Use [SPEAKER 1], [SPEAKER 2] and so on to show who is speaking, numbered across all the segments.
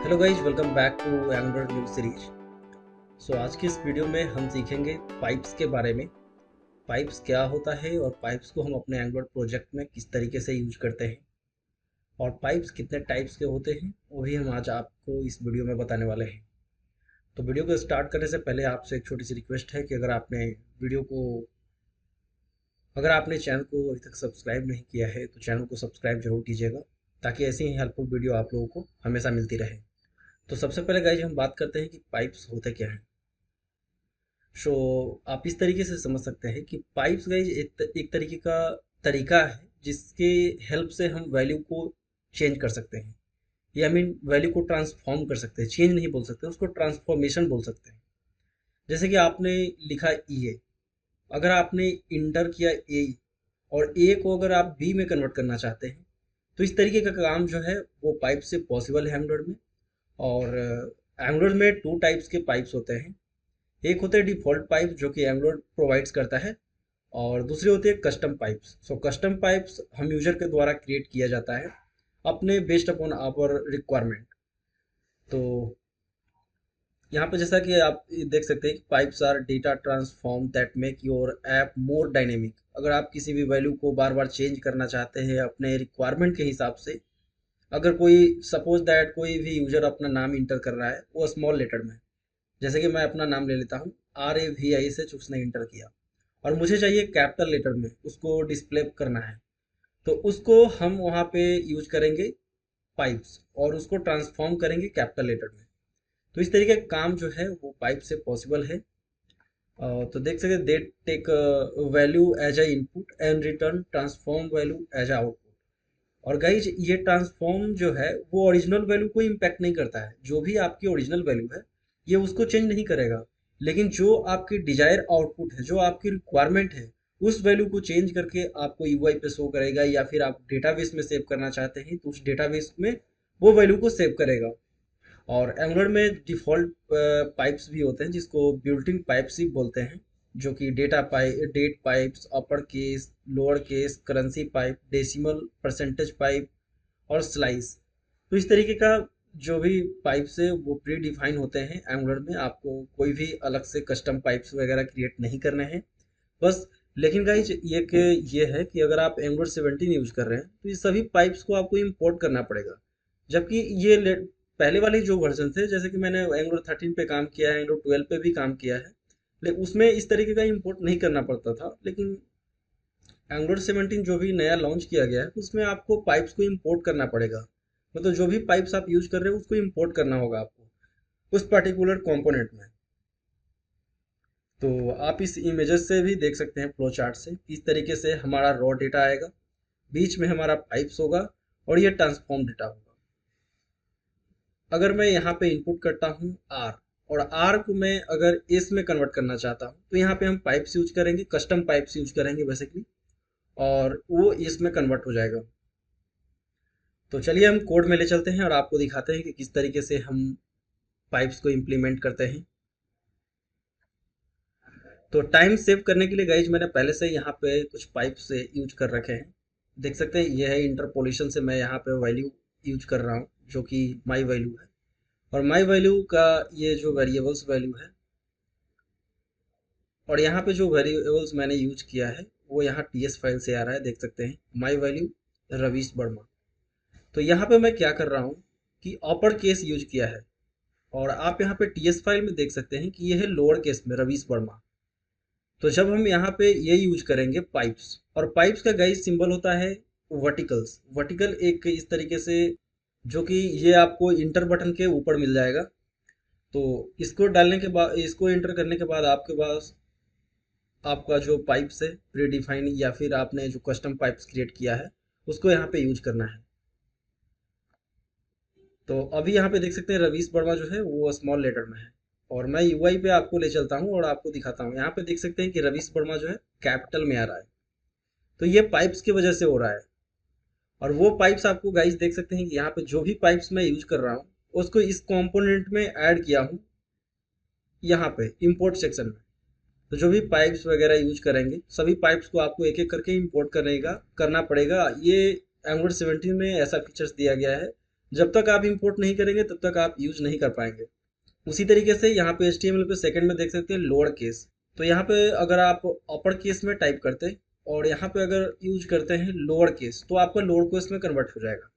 [SPEAKER 1] Hello guys, welcome back to Angular new series. So आज की इस वीडियो में हम सीखेंगे पाइप्स के बारे में। पाइप्स क्या होता है और पाइप्स को हम अपने एंगुलर प्रोजेक्ट में किस तरीके से यूज करते हैं और पाइप्स कितने टाइप्स के होते हैं वो भी हम आज आपको इस वीडियो में बताने वाले हैं। तो वीडियो को स्टार्ट करने से पहले आपसे एक छोटी सी रिक्वेस्ट है कि अगर आपने चैनल को अभी तक सब्सक्राइब नहीं किया है तो चैनल को सब्सक्राइब जरूर कीजिएगा, ताकि ऐसी ही हेल्पफुल वीडियो आप लोगों को हमेशा मिलती रहे। तो सबसे पहले गाइज हम बात करते हैं कि पाइप्स होते क्या हैं। सो आप इस तरीके से समझ सकते हैं कि पाइप्स गाइज एक तरीके का तरीका है जिसके हेल्प से हम वैल्यू को चेंज कर सकते हैं, या वैल्यू को ट्रांसफॉर्म कर सकते हैं। चेंज नहीं बोल सकते, उसको ट्रांसफॉर्मेशन बोल सकते हैं। जैसे कि आपने लिखा ए, अगर आपने इंटर किया ए और ए को अगर आप बी में कन्वर्ट करना चाहते हैं तो इस तरीके का काम जो है वो पाइप से पॉसिबल है एंगुलर में। और एंगुलर में टू टाइप्स के पाइप्स होते हैं। एक होते हैं डिफॉल्ट पाइप जो कि एंगुलर प्रोवाइड्स करता है, और दूसरे होते हैं कस्टम पाइप्स। सो कस्टम पाइप्स हम यूजर के द्वारा क्रिएट किया जाता है अपने बेस्ड अपॉन आवर रिक्वायरमेंट। तो यहाँ पे जैसा कि आप देख सकते हैं कि pipes are data transform that make your app more dynamic. अगर आप किसी भी वैल्यू को बार बार चेंज करना चाहते हैं अपने रिक्वायरमेंट के हिसाब से, अगर कोई सपोज दैट कोई भी यूजर अपना नाम इंटर कर रहा है वो स्मॉल लेटर में, जैसे कि मैं अपना नाम ले लेता हूँ RAVISH, उसने इंटर किया और मुझे चाहिए कैपिटल लेटर में उसको डिस्प्ले करना है, तो उसको हम वहाँ पे यूज करेंगे पाइप्स और उसको ट्रांसफॉर्म करेंगे कैपिटल लेटर में। तो इस तरीके का काम जो है वो पाइप से पॉसिबल है। तो देख सकते they take value as a input and return transform value as a output. और गाइज ये ट्रांसफॉर्म जो है वो ओरिजिनल वैल्यू को इम्पैक्ट नहीं करता है। जो भी आपकी ओरिजिनल वैल्यू है ये उसको चेंज नहीं करेगा, लेकिन जो आपकी डिजायर आउटपुट है, जो आपकी रिक्वायरमेंट है, उस वैल्यू को चेंज करके आपको यूआई पे शो करेगा, या फिर आप डेटाबेस में सेव करना चाहते हैं तो उस डेटाबेस में वो वैल्यू को सेव करेगा। और एंगुलर में डिफ़ॉल्ट पाइप्स भी होते हैं जिसको बिल्ट इन पाइप्स ही बोलते हैं, जो कि date pipes, upper case, lower case, currency pipe, decimal, percentage pipe और स्लाइस। तो इस तरीके का जो भी पाइप्स है वो प्री डिफाइन होते हैं एंगुलर में। आपको कोई भी अलग से कस्टम पाइप्स वगैरह क्रिएट नहीं करने हैं बस। लेकिन गाइज ये है कि अगर आप एंगुलर 17 यूज कर रहे हैं तो ये सभी पाइप्स को आपको इंपोर्ट करना पड़ेगा। जबकि पहले वाले जो वर्जन थे, जैसे कि मैंने एंगुलर 13 पे काम किया है, एंगुलर 12 पे भी काम किया है, लेकिन उसमें इस तरीके का इंपोर्ट नहीं करना पड़ता था। लेकिन एंगुलर 17 जो भी नया लॉन्च किया गया है उसमें आपको पाइप्स को इंपोर्ट करना पड़ेगा। मतलब जो भी पाइप्स आप यूज कर रहे हो उसको इंपोर्ट करना होगा आपको उस पर्टिकुलर कंपोनेंट में। तो आप इस इमेजेस से भी देख सकते हैं, फ्लो चार्ट से, इस तरीके से हमारा रॉ डेटा आएगा, बीच में हमारा पाइप्स होगा और ये ट्रांसफॉर्म डेटा होगा। अगर मैं यहाँ पे इनपुट करता हूँ R, और R को मैं अगर S में कन्वर्ट करना चाहता हूँ तो यहाँ पे हम पाइप्स यूज करेंगे, कस्टम पाइप्स यूज करेंगे बेसिकली, और वो S में कन्वर्ट हो जाएगा। तो चलिए हम कोड में ले चलते हैं और आपको दिखाते हैं कि किस तरीके से हम पाइप्स को इम्प्लीमेंट करते हैं। तो टाइम सेव करने के लिए गाइज मैंने पहले से यहाँ पे कुछ पाइप से यूज कर रखे हैं। देख सकते हैं ये है इंटरपोलेशन से मैं यहाँ पे वैल्यू यूज कर रहा हूँ जो कि माई वैल्यू है। और माई वैल्यू का ये जो वेरिएबल्स वैल्यू है, और यहाँ पे जो वेरिएबल्स मैंने यूज किया है वो यहाँ टीएस फाइल से आ रहा है। देख सकते हैं माई वैल्यू रवीश वर्मा। तो यहाँ पे मैं क्या कर रहा हूँ कि अपर केस यूज किया है, और आप यहाँ पे टीएस फाइल में देख सकते हैं कि ये है लोअर केस में रवीश वर्मा। तो जब हम यहाँ पे ये यूज करेंगे पाइप्स, और पाइप्स का गाइस सिंबल होता है वर्टिकल्स। वर्टिकल एक इस तरीके से, जो कि ये आपको इंटर बटन के ऊपर मिल जाएगा। तो इसको डालने के बाद, इसको एंटर करने के बाद आपके पास आपका जो पाइप्स है प्री डिफाइन, या फिर आपने जो कस्टम पाइप्स क्रिएट किया है उसको यहाँ पे यूज करना है। तो अभी यहाँ पे देख सकते हैं रवीश वर्मा जो है वो स्मॉल लेटर में है, और मैं यूआई पे आपको ले चलता हूँ और आपको दिखाता हूँ। यहाँ पे देख सकते हैं कि रवीश वर्मा जो है कैपिटल में आ रहा है। तो ये पाइप्स की वजह से हो रहा है। और वो पाइप्स आपको गाइस देख सकते हैं कि यहाँ पे जो भी पाइप्स मैं यूज कर रहा हूँ उसको इस कंपोनेंट में ऐड किया हूँ यहाँ पे इंपोर्ट सेक्शन में। तो जो भी पाइप्स वगैरह यूज करेंगे सभी पाइप्स को आपको एक एक करके इंपोर्ट करना पड़ेगा। ये एंगुलर 17 में ऐसा फीचर्स दिया गया है जब तक आप इंपोर्ट नहीं करेंगे तब तक आप यूज नहीं कर पाएंगे। उसी तरीके से यहाँ पे HTML पे सेकंड में देख सकते हैं लोअर केस। तो यहाँ पे अगर आप अपर केस में टाइप करते और यहाँ पे अगर यूज करते हैं लोअर केस तो आपका लोअर केस में कन्वर्ट हो जाएगा।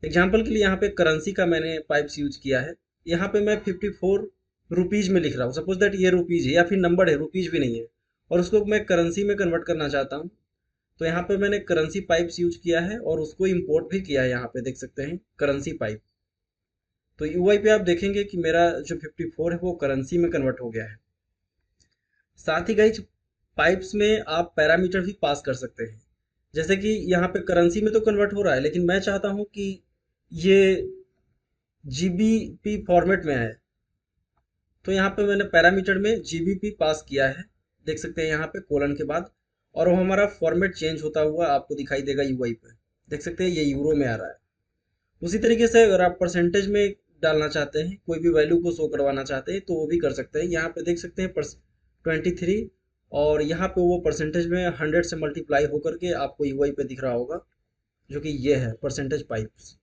[SPEAKER 1] एग्जाम्पल के लिए यहाँ पे करेंसी का मैंने पाइप्स यूज किया है। यहाँ पे मैं 54 रुपीज में लिख रहा हूँ, सपोज दैट ये रुपीज है या फिर नंबर है, रुपीज भी नहीं है, और उसको मैं करेंसी में कन्वर्ट करना चाहता हूँ। तो यहाँ पे मैंने करेंसी पाइप्स यूज किया है और उसको इंपोर्ट भी किया है। यहाँ पे देख सकते हैं करेंसी पाइप। तो यूआई पे आप देखेंगे कि मेरा जो 54 है वो करेंसी में कन्वर्ट हो गया है। साथ ही गाइज पाइप्स में आप पैरामीटर भी पास कर सकते हैं। जैसे कि यहाँ पे करेंसी में तो कन्वर्ट हो रहा है, लेकिन मैं चाहता हूँ कि ये जीबीपी फॉर्मेट में आए। तो यहाँ पे मैंने पैरामीटर में जीबीपी पास किया है, देख सकते हैं यहाँ पे कोलन के बाद, और वो हमारा फॉर्मेट चेंज होता हुआ आपको दिखाई देगा यूआई पे। देख सकते हैं ये यूरो में आ रहा है। उसी तरीके से अगर आप परसेंटेज में डालना चाहते हैं, कोई भी वैल्यू को शो करवाना चाहते हैं तो वो भी कर सकते हैं। यहाँ पे देख सकते हैं 23, और यहाँ पे वो परसेंटेज में 100 से मल्टीप्लाई होकर के आपको यूआई पे दिख रहा होगा, जो कि ये है परसेंटेज पाइप्स।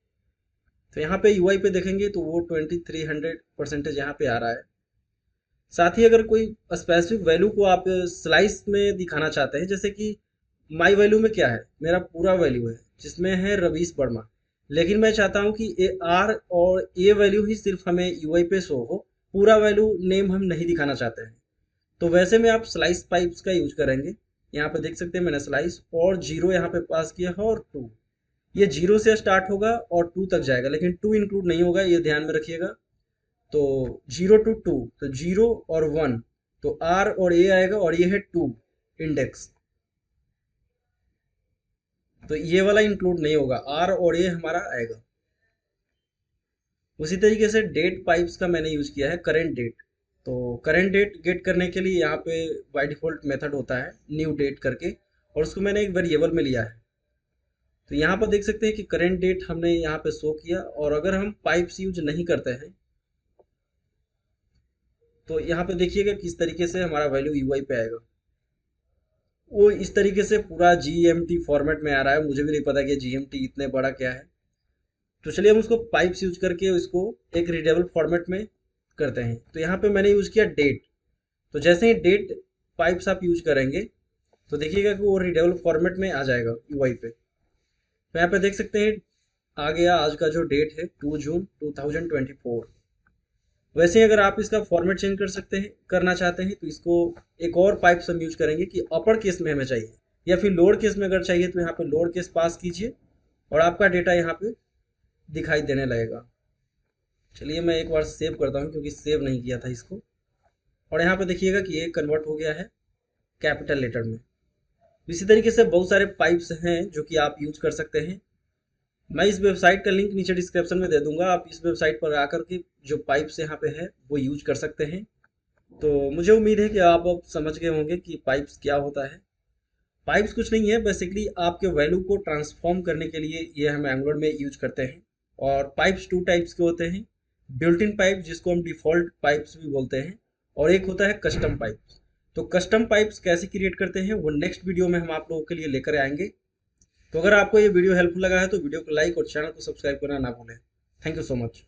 [SPEAKER 1] तो यहाँ पे यूआई पे देखेंगे तो वो 2300% यहाँ पे आ रहा है। साथ ही अगर कोई स्पेसिफिक वैल्यू को आप स्लाइस में दिखाना चाहते हैं, जैसे कि माई वैल्यू में क्या है, मेरा पूरा वैल्यू है जिसमें है रवीश वर्मा, लेकिन मैं चाहता हूँ कि ए आर और ए वैल्यू ही सिर्फ हमें यूआई पे शो हो, पूरा वैल्यू नेम हम नहीं दिखाना चाहते हैं। तो वैसे में आप स्लाइस पाइप्स का यूज करेंगे। यहाँ पे देख सकते हैं मैंने स्लाइस और जीरो यहाँ पे पास किया है और 2, ये जीरो से स्टार्ट होगा और 2 तक जाएगा, लेकिन 2 इंक्लूड नहीं होगा, ये ध्यान में रखिएगा। तो 0 to 2, तो 0 और 1, तो R और A आएगा, और ये है 2 इंडेक्स, तो ये वाला इंक्लूड नहीं होगा, R और A हमारा आएगा। उसी तरीके से डेट पाइप्स का मैंने यूज किया है करेंट डेट। तो करेंट डेट गेट करने के लिए यहाँ पे बाय डिफॉल्ट मेथड होता है न्यू डेट करके, और उसको मैंने एक वेरिएबल में लिया है। तो यहाँ पर देख सकते हैं कि करेंट डेट हमने यहाँ पे शो किया, और अगर हम पाइप्स यूज नहीं करते हैं तो यहाँ पे देखिएगा किस तरीके से हमारा वैल्यू यूआई पे आएगा। वो इस तरीके से पूरा जीएमटी फॉर्मेट में आ रहा है। मुझे भी नहीं पता कि जीएमटी इतने बड़ा क्या है। तो चलिए हम उसको पाइप्स यूज करके इसको एक रीडेबल फॉर्मेट में करते हैं। तो यहाँ पे मैंने यूज किया डेट। तो जैसे ही डेट पाइप्स आप यूज करेंगे तो देखिएगा कि वो रीडेबल फॉर्मेट में आ जाएगा यूआई पे। तो यहाँ पे देख सकते हैं आ गया आज का जो डेट है 2 जून 2024। वैसे ही अगर आप इसका फॉर्मेट चेंज कर सकते हैं, करना चाहते हैं, तो इसको एक और पाइप हम यूज करेंगे कि अपर केस में हमें चाहिए या फिर लोअर केस में अगर चाहिए तो यहाँ पे लोअर केस पास कीजिए और आपका डेटा यहाँ पे दिखाई देने लगेगा। चलिए मैं एक बार सेव करता हूँ क्योंकि सेव नहीं किया था इसको, और यहाँ पे देखिएगा कि ये कन्वर्ट हो गया है कैपिटल लेटर में। इसी तरीके से बहुत सारे पाइप्स हैं जो कि आप यूज कर सकते हैं। मैं इस वेबसाइट का लिंक नीचे डिस्क्रिप्शन में दे दूंगा, आप इस वेबसाइट पर आकर के जो पाइप्स यहाँ पे है वो यूज कर सकते हैं। तो मुझे उम्मीद है कि आप अब समझ गए होंगे कि पाइप्स क्या होता है। पाइप्स कुछ नहीं है, बेसिकली आपके वैल्यू को ट्रांसफॉर्म करने के लिए ये हम एंगुलर में यूज करते हैं। और पाइप्स 2 टाइप्स के होते हैं, बिल्ट इन पाइप जिसको हम डिफॉल्ट पाइप्स भी बोलते हैं, और एक होता है कस्टम पाइप्स। तो कस्टम पाइप्स कैसे क्रिएट करते हैं वो नेक्स्ट वीडियो में हम आप लोगों के लिए लेकर आएंगे। तो अगर आपको ये वीडियो हेल्पफुल लगा है तो वीडियो को लाइक और चैनल को सब्सक्राइब करना ना भूलें। Thank you so much.